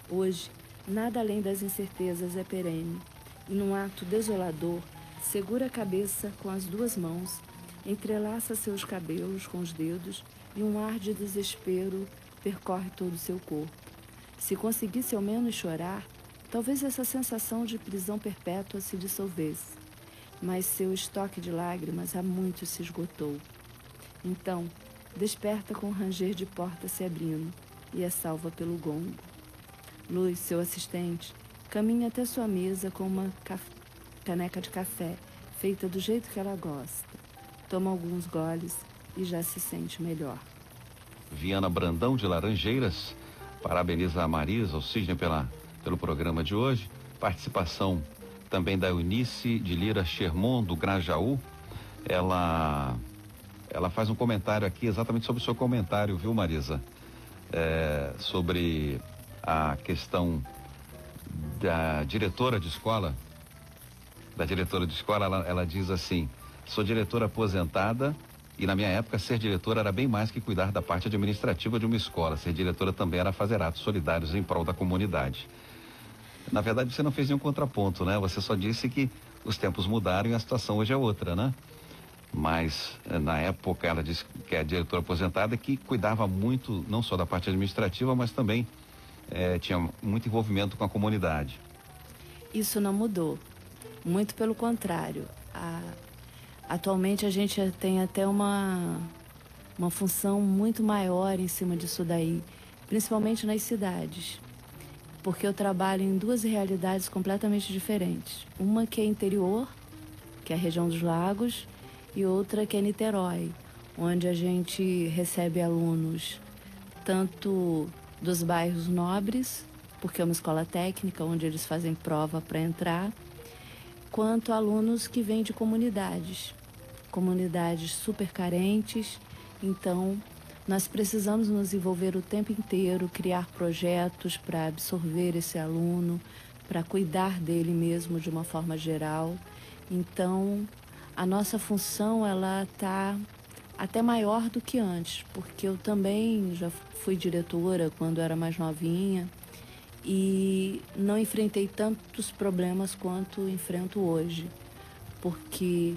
Hoje, nada além das incertezas é perene, e num ato desolador, segura a cabeça com as duas mãos, entrelaça seus cabelos com os dedos e um ar de desespero percorre todo o seu corpo. Se conseguisse ao menos chorar, talvez essa sensação de prisão perpétua se dissolvesse. Mas seu estoque de lágrimas há muito se esgotou. Então, desperta com o ranger de porta se abrindo e é salva pelo gongo. Luz, seu assistente, caminha até sua mesa com uma caneca de café, feita do jeito que ela gosta. Toma alguns goles e já se sente melhor. Viana Brandão de Laranjeiras parabeniza a Marisa, o Sidney, pelo programa de hoje. Participação também da Eunice de Lira Sherman, do Grajaú. Ela faz um comentário aqui exatamente sobre o seu comentário, viu, Marisa? Sobre a questão da diretora de escola. Ela diz assim: sou diretora aposentada e na minha época ser diretora era bem mais que cuidar da parte administrativa de uma escola. Ser diretora também era fazer atos solidários em prol da comunidade. Na verdade, você não fez nenhum contraponto, né? Você só disse que os tempos mudaram e a situação hoje é outra, né? Mas na época ela disse que é diretora aposentada, que cuidava muito, não só da parte administrativa, mas também tinha muito envolvimento com a comunidade. Isso não mudou. Muito pelo contrário. Atualmente a gente tem até uma função muito maior em cima disso daí, principalmente nas cidades. Porque eu trabalho em duas realidades completamente diferentes. Uma que é interior, que é a região dos lagos, e outra que é Niterói, onde a gente recebe alunos tanto dos bairros nobres, porque é uma escola técnica, onde eles fazem prova para entrar, quanto alunos que vêm de comunidades super carentes. Então, nós precisamos nos envolver o tempo inteiro, criar projetos para absorver esse aluno, para cuidar dele mesmo de uma forma geral. Então, a nossa função ela está até maior do que antes, porque eu também já fui diretora quando era mais novinha e não enfrentei tantos problemas quanto enfrento hoje, porque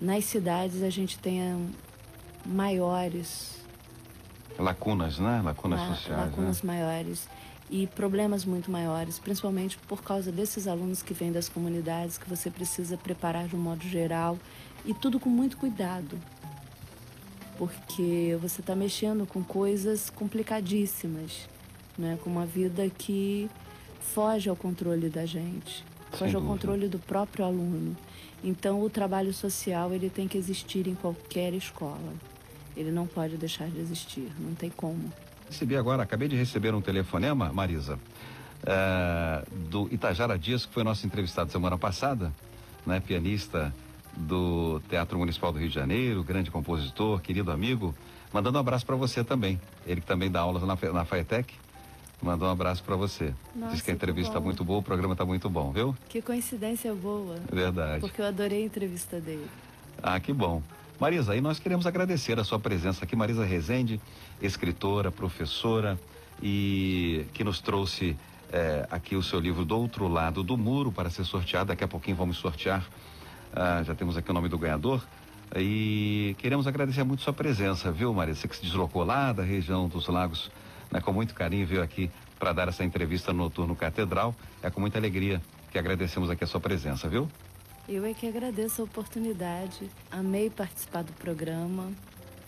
nas cidades a gente tem maiores lacunas, né? Lacunas sociais. Lacunas maiores. e problemas muito maiores, principalmente por causa desses alunos que vêm das comunidades, que você precisa preparar de um modo geral e tudo com muito cuidado, porque você está mexendo com coisas complicadíssimas, né? Com uma vida que foge ao controle da gente, foge ao controle do próprio aluno. Então, o trabalho social ele tem que existir em qualquer escola. Ele não pode deixar de existir, não tem como. Acabei de receber um telefonema, Marisa, do Itajara Dias, que foi nosso entrevistado semana passada, né? Pianista do Teatro Municipal do Rio de Janeiro, grande compositor, querido amigo, mandando um abraço para você também. Ele que também dá aulas na FATEC, mandou um abraço para você. Nossa, diz que a entrevista está muito boa, o programa está muito bom, viu? Que coincidência boa. Verdade. Porque eu adorei a entrevista dele. Ah, que bom. Marisa, e nós queremos agradecer a sua presença aqui, Marisa Rezende, escritora, professora, e que nos trouxe aqui o seu livro Do Outro Lado do Muro para ser sorteado. Daqui a pouquinho vamos sortear, já temos aqui o nome do ganhador, e queremos agradecer muito sua presença, viu, Marisa? Você que se deslocou lá da região dos Lagos, né, com muito carinho, veio aqui para dar essa entrevista no Noturno Catedral. É com muita alegria que agradecemos aqui a sua presença, viu? Eu é que agradeço a oportunidade, amei participar do programa.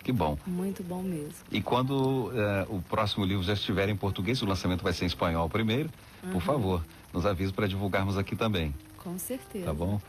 Que bom. Muito bom mesmo. E quando o próximo livro já estiver em português, o lançamento vai ser em espanhol primeiro, por favor, nos avise para divulgarmos aqui também. Com certeza. Tá bom?